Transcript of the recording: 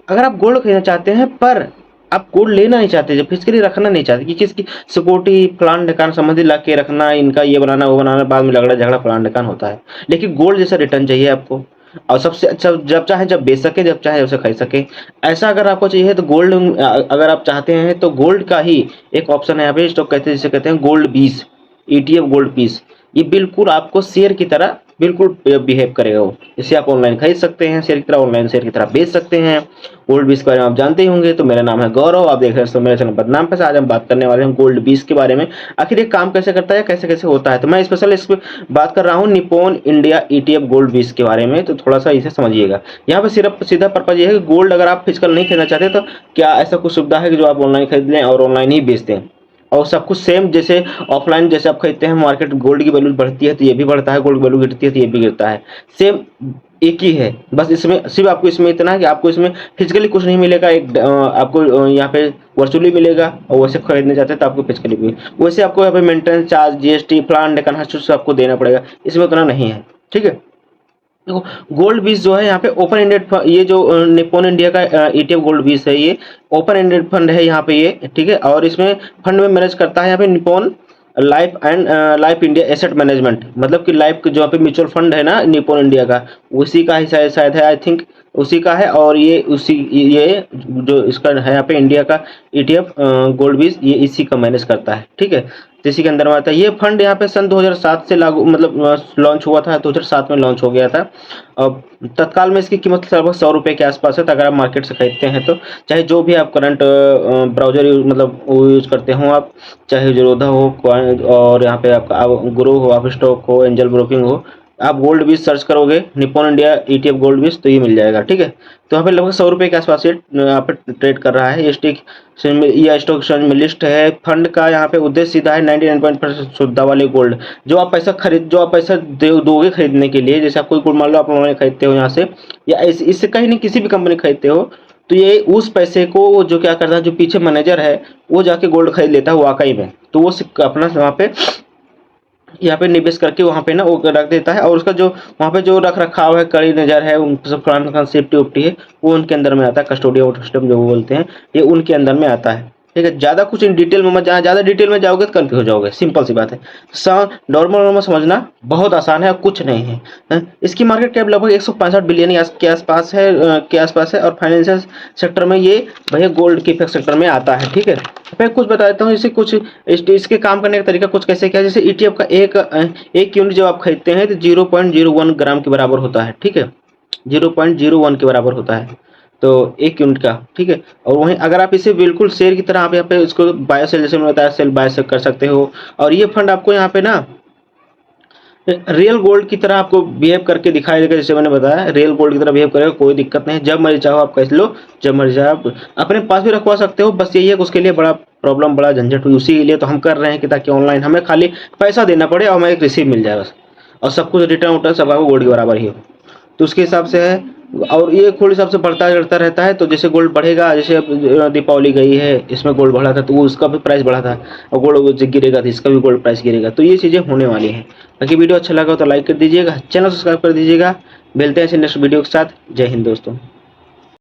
अगर आप गोल्ड खरीदना चाहते हैं पर आप गोल्ड लेना नहीं चाहते, जब फिजिकली रखना नहीं चाहते कि किसकी सिक्योरिटी प्लान ढकान संबंधी ला के रखना, इनका ये बनाना वो बनाना, बाद में लगड़ा झगड़ा प्लान ढकान होता है। लेकिन गोल्ड जैसा रिटर्न चाहिए आपको, और सबसे अच्छा जब चाहे जब बेच सके, जब चाहे उसे खरीद सके। ऐसा अगर आपको चाहिए तो गोल्ड, अगर आप चाहते हैं तो गोल्ड का ही एक ऑप्शन है यहाँ पे, स्टॉक कहते हैं जिसे कहते हैं गोल्ड बीस, ईटीएफ गोल्ड पीस। ये बिल्कुल आपको शेयर की तरह बिल्कुल बिहेव करेगा वो। इसे आप ऑनलाइन खरीद सकते हैं शेयर की तरह, ऑनलाइन शेयर की तरह बेच सकते हैं। गोल्ड बीस के बारे में आप जानते ही होंगे। तो मेरा नाम है गौरव, आप देख रहे हैं मेरे चैनल बदनाम पैसा। आज हम बात करने वाले हैं गोल्ड बीस के बारे में। आखिर ये काम कैसे करता है, कैसे कैसे होता है। तो मैं स्पेशल इस पर बात कर रहा हूँ निप्पॉन इंडिया ईटीएफ गोल्ड बीस के बारे में। तो थोड़ा सा इसे समझिएगा। यहाँ पे सिर्फ सीधा पर्पज ये है कि गोल्ड अगर आप फिजिकल नहीं खरीदना चाहते तो क्या ऐसा कुछ सुविधा है कि जो आप ऑनलाइन खरीद लें और ऑनलाइन ही बेच दें, और सब कुछ सेम जैसे ऑफलाइन जैसे आप खरीदते हैं मार्केट गोल्ड की वैल्यू बढ़ती है तो ये भी बढ़ता है, गोल्ड की वैल्यू गिरती है तो ये भी गिरता है। सेम एक ही है, बस इसमें सिर्फ आपको इसमें इतना है कि आपको इसमें फिजिकली कुछ नहीं मिलेगा। एक आपको यहाँ पे वर्चुअली मिलेगा, और वैसे खरीदने जाते हैं तो आपको फिजिकली भी, वैसे आपको यहाँ पे मेंटेनेंस चार्ज जीएसटी प्लान डेकन हर चीज आपको देना पड़ेगा, इसमें उतना नहीं है। ठीक है। देखो गोल्ड बीस जो है यहाँ पे ओपन एंडेड, ये जो निप्पॉन इंडिया का ईटीएफ गोल्ड बीस है ये ओपन एंडेड फंड है यहाँ पे ये। ठीक है। और इसमें फंड में मैनेज करता है यहाँ पे Nippon life and life India asset management, मतलब कि लाइफ जो यहाँ पे म्यूचुअल फंड है ना निप्पॉन इंडिया का, उसी का ही शायद शायद है, आई थिंक उसी का है। और ये उसी ये जो इसका है यहाँ पे इंडिया का ईटीएफ गोल्ड बीस, ये इसी का मैनेज करता है। ठीक है। तो इसी के अंदर में आता है ये फंड। यहाँ पे सन 2007 से लागू मतलब लॉन्च हुआ था, 2007 में लॉन्च हो गया था। और तत्काल में इसकी कीमत लगभग 100 रुपये के आसपास है। तो अगर आप मार्केट से खरीदते हैं तो चाहे जो भी आप करंट ब्राउजर मतलब वो यूज करते हो आप, चाहे जीरोधा हो और यहाँ पे आपका ग्रो हो, आप स्टॉक हो, एंजल ब्रोकिंग हो, आप गोल्ड बीस सर्च करोगे निप्पॉन इंडिया ईटीएफ गोल्ड बीस तो ये मिल जाएगा। ठीक है। तो यहाँ पे लगभग 100 रुपये के आसपास ये यहाँ पे ट्रेड कर रहा है। ये स्टिक या स्टॉक एक्सचेंज में लिस्ट है। फंड का यहाँ पे उद्देश्य सीधा है 99% शुद्धता वाले गोल्ड, जो आप पैसा दोगे खरीदने के लिए, जैसे आप कोई गोल्ड मान लो आप ऑनलाइन खरीदते हो यहाँ से, या इससे कहीं नहीं किसी भी कंपनी खरीदते हो, तो ये उस पैसे को जो क्या करता है, जो पीछे मैनेजर है वो जाके गोल्ड खरीद लेता है वाकई में। तो वो अपना वहाँ पे यहाँ पे निवेश करके वहाँ पे ना वो रख देता है, और उसका जो वहाँ पे जो रख रखाव है, कड़ी नज़र है, उन सब फलान सेफ्टी उफ्टी है, वो उनके अंदर में आता है। कस्टोडियन वस्टोडियन जो वो बोलते हैं, ये उनके अंदर में आता है। ठीक है। ज़्यादा कुछ इन डिटेल में मत जाना, ज़्यादा डिटेल में जाओगे तो कन्फ्यूज हो जाओगे, सिंपल सी बात है। नॉर्मल नॉर्मल समझना बहुत आसान है और कुछ नहीं है। इसकी मार्केट कैप लगभग 165 बिलियन के आसपास है और फाइनेंशियल सेक्टर में ये भैया गोल्ड के इफेक्ट सेक्टर में आता है। ठीक है। मैं कुछ बता देता हूँ, जैसे कुछ इसके काम करने का तरीका कुछ कैसे क्या है। जैसे ईटीएफ का एक यूनिट जब आप खरीदते हैं तो 0.01 ग्राम के बराबर होता है। ठीक है। 0.01 के बराबर होता है तो एक यूनिट का। ठीक है। और वहीं अगर आप इसे बिल्कुल शेयर की तरह आप यहाँ पे इसको बाय सेल जैसे मैंने बताया सेल बाय सेल कर सकते हो। और ये फंड आपको यहाँ पे ना रियल गोल्ड की तरह आपको बिहेव करके दिखाई देगा, जैसे मैंने बताया रियल गोल्ड की तरह बिहेव करेगा, कोई दिक्कत नहीं। जब मर्जी चाहो आप कैसे लो, जब मर्जी चाहो आप अपने पास भी रखवा सकते हो। बस यही है कि उसके लिए बड़ा प्रॉब्लम बड़ा झंझट हुई, उसी के लिए तो हम कर रहे हैं कि ताकि ऑनलाइन हमें खाली पैसा देना पड़े और हमें एक रिसीव मिल जाए बस, और सब कुछ रिटर्न उटर्न सब आपको गोल्ड के बराबर ही हो। तो उसके हिसाब से है। और ये गोल्ड हिसाब से बढ़ता चढ़ता रहता है। तो जैसे गोल्ड बढ़ेगा, जैसे अब दीपावली गई है, इसमें गोल्ड बढ़ा था तो वो उसका भी प्राइस बढ़ा था, और गोल्ड गिरेगा तो इसका भी गोल्ड प्राइस गिरेगा। तो ये चीज़ें होने वाली हैं। बाकी वीडियो अच्छा लगा तो लाइक कर दीजिएगा, चैनल सब्सक्राइब कर दीजिएगा। मिलते हैं नेक्स्ट वीडियो के साथ। जय हिंद दोस्तों।